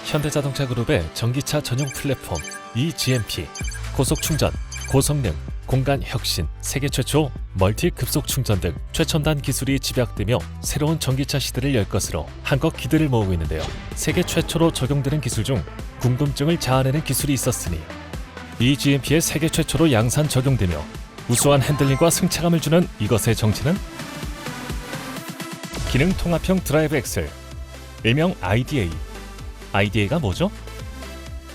현대자동차 그룹의 전기차 전용 플랫폼 eGMP, 고속 충전, 고성능, 공간 혁신, 세계 최초 멀티 급속 충전 등 최첨단 기술이 집약되며 새로운 전기차 시대를 열 것으로 한껏 기대를 모으고 있는데요. 세계 최초로 적용되는 기술 중 궁금증을 자아내는 기술이 있었으니 eGMP의 세계 최초로 양산 적용되며 우수한 핸들링과 승차감을 주는 이것의 정체는 기능 통합형 드라이브 엑셀, 일명 IDA. IDA가 뭐죠?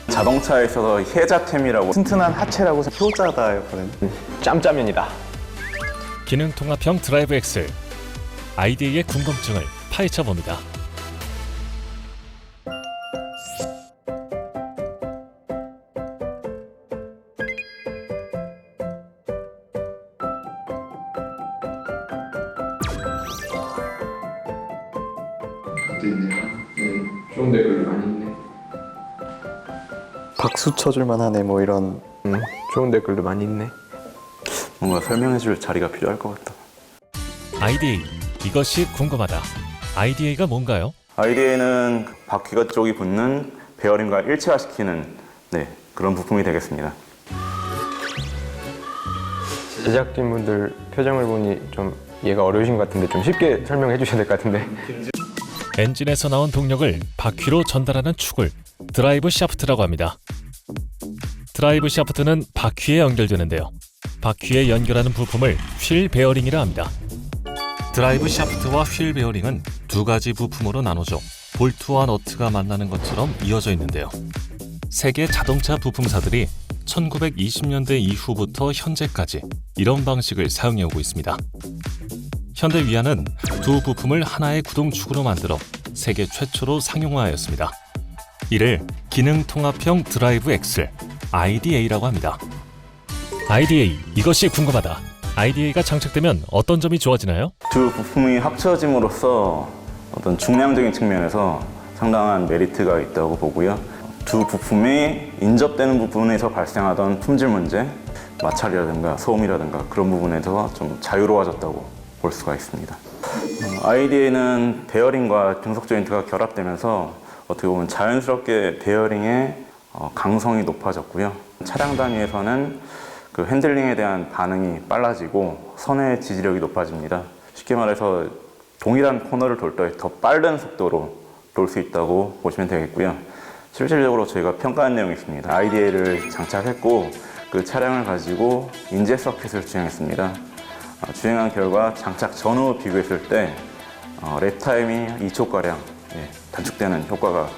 자동차에 있어서 혜자템이라고 튼튼한 하체라고 효자다였거든요. 짬짜면이다. 기능 통합형 드라이브 엑셀, IDA의 궁금증을 파헤쳐 봅니다. 또 있네요. 좋은 댓글 많이 있네. 박수 쳐줄 만하네 뭐 이런. 좋은 댓글도 많이 있네. 뭔가 설명해줄 자리가 필요할 것 같다. IDA, 이것이 궁금하다. IDA가 뭔가요? IDA는 바퀴가 쪽이 붙는 베어링과 일체화시키는 그런 부품이 되겠습니다. 제작진분들 표정을 보니 좀 이해가 어려우신 것 같은데 좀 쉽게 설명해 주셔야 될 것 같은데. 엔진에서 나온 동력을 바퀴로 전달하는 축을 드라이브 샤프트라고 합니다. 드라이브 샤프트는 바퀴에 연결되는데요. 바퀴에 연결하는 부품을 휠 베어링이라 합니다. 드라이브 샤프트와 휠 베어링은 두 가지 부품으로 나눠져 볼트와 너트가 만나는 것처럼 이어져 있는데요. 세계 자동차 부품사들이 1920년대 이후부터 현재까지 이런 방식을 사용해오고 있습니다. 현대 위아는 두 부품을 하나의 구동축으로 만들어 세계 최초로 상용화하였습니다. 이를 기능 통합형 드라이브 엑셀, IDA라고 합니다. IDA, 이것이 궁금하다. IDA가 장착되면 어떤 점이 좋아지나요? 두 부품이 합쳐짐으로써 어떤 중량적인 측면에서 상당한 메리트가 있다고 보고요. 두 부품이 인접되는 부분에서 발생하던 품질 문제, 마찰이라든가 소음이라든가 그런 부분에서 좀 자유로워졌다고 볼 수가 있습니다. IDA는 베어링과 등속 조인트가 결합되면서 어떻게 보면 자연스럽게 베어링의 강성이 높아졌고요. 차량 단위에서는 그 핸들링에 대한 반응이 빨라지고 선의 지지력이 높아집니다. 쉽게 말해서 동일한 코너를 돌 때 더 빠른 속도로 돌 수 있다고 보시면 되겠고요. 실질적으로 저희가 평가한 내용이 있습니다. IDA를 장착했고 그 차량을 가지고 인제 서킷을 주행했습니다. 주행한 결과 장착 전후 비교했을 때 랩 타임이 2초가량 단축되는 효과가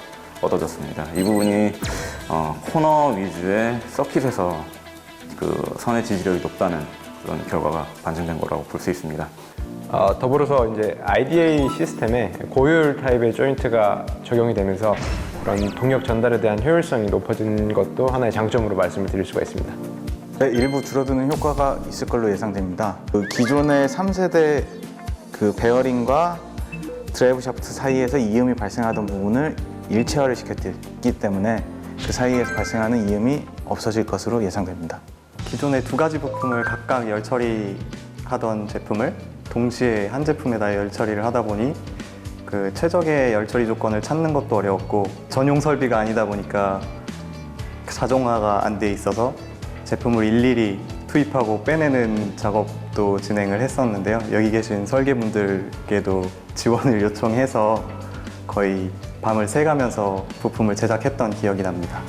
얻어졌습니다. 이 부분이 코너 위주의 서킷에서 그 선의 지지력이 높다는 그런 결과가 반증된 거라고 볼 수 있습니다. 더불어서 이제 IDA 시스템에 고효율 타입의 조인트가 적용이 되면서 그런 동력 전달에 대한 효율성이 높아진 것도 하나의 장점으로 말씀을 드릴 수가 있습니다. 네, 일부 줄어드는 효과가 있을 걸로 예상됩니다. 그 기존의 3세대 그 베어링과 드라이브 샤프트 사이에서 이음이 발생하던 부분을 일체화를 시켰기 때문에 그 사이에서 발생하는 이음이 없어질 것으로 예상됩니다. 기존의 두 가지 부품을 각각 열 처리하던 제품을 동시에 한 제품에다 열 처리를 하다 보니 그 최적의 열 처리 조건을 찾는 것도 어려웠고 전용 설비가 아니다 보니까 자동화가 안 돼 있어서 제품을 일일이 투입하고 빼내는 작업도 진행을 했었는데요. 여기 계신 설계분들께도 지원을 요청해서 거의 밤을 새가면서 부품을 제작했던 기억이 납니다.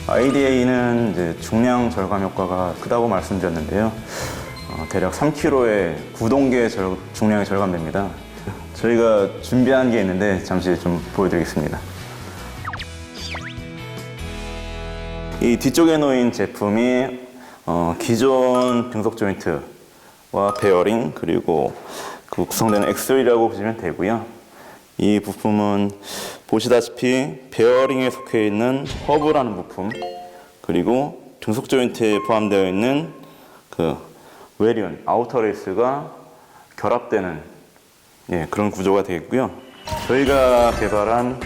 IDA는 이제 중량 절감 효과가 크다고 말씀드렸는데요. 대략 3kg의 구동계 중량이 절감됩니다. 저희가 준비한 게 있는데 잠시 좀 보여드리겠습니다. 이 뒤쪽에 놓인 제품이 기존 등속 조인트와 베어링 그리고 그 구성되는 엑셀이라고 보시면 되고요. 이 부품은 보시다시피 베어링에 속해 있는 허브라는 부품 그리고 등속 조인트에 포함되어 있는 그 웨리온, 아우터 레이스가 결합되는 그런 구조가 되겠고요. 저희가 개발한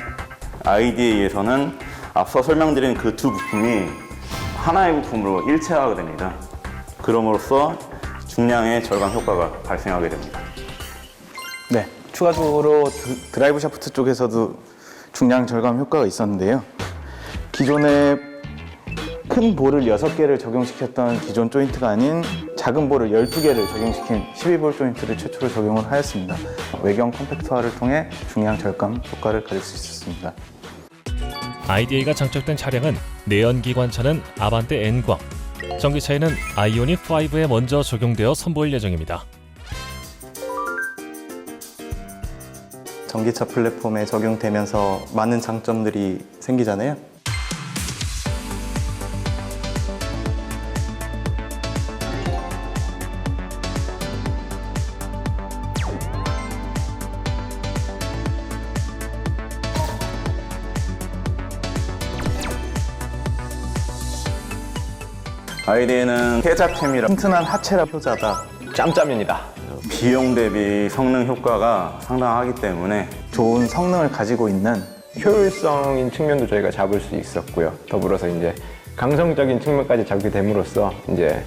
IDA에서는 앞서 설명드린 그 두 부품이 하나의 부품으로 일체화가 됩니다. 그럼으로써 중량의 절감 효과가 발생하게 됩니다. 네, 추가적으로 드라이브 샤프트 쪽에서도 중량 절감 효과가 있었는데요. 기존에 큰 볼을 6개를 적용시켰던 기존 조인트가 아닌 작은 볼을 12개를 적용시킨 12볼 조인트를 최초로 적용을 하였습니다. 외경 컴팩트화를 통해 중량 절감 효과를 가질 수 있었습니다. IDA가 장착된 차량은 내연기관차는 아반떼 N과 전기차에는 아이오닉 5에 먼저 적용되어 선보일 예정입니다. 전기차 플랫폼에 적용되면서 많은 장점들이 생기잖아요. IDA는 해자캠이라 튼튼한 하체라 효자다. 짬짬입니다. 비용 대비 성능 효과가 상당하기 때문에 좋은 성능을 가지고 있는 효율성인 측면도 저희가 잡을 수 있었고요. 더불어서 이제 강성적인 측면까지 잡게 됨으로써 이제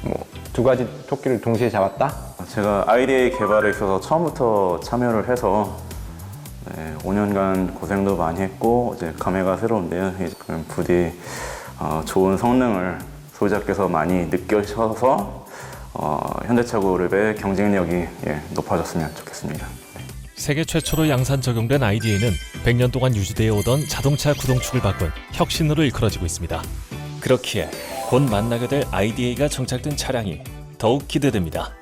뭐 두 가지 토끼를 동시에 잡았다. 제가 IDA 개발에 있어서 처음부터 참여를 해서 5년간 고생도 많이 했고 이제 감회가 새로운데요. 그럼 부디 좋은 성능을 소비자께서 많이 느끼셔서 현대차 그룹의 경쟁력이 높아졌으면 좋겠습니다. 세계 최초로 양산 적용된 IDA는 100년 동안 유지되어 오던 자동차 구동축을 바꾼 혁신으로 일컬어지고 있습니다. 그렇기에 곧 만나게 될 IDA가 정착된 차량이 더욱 기대됩니다.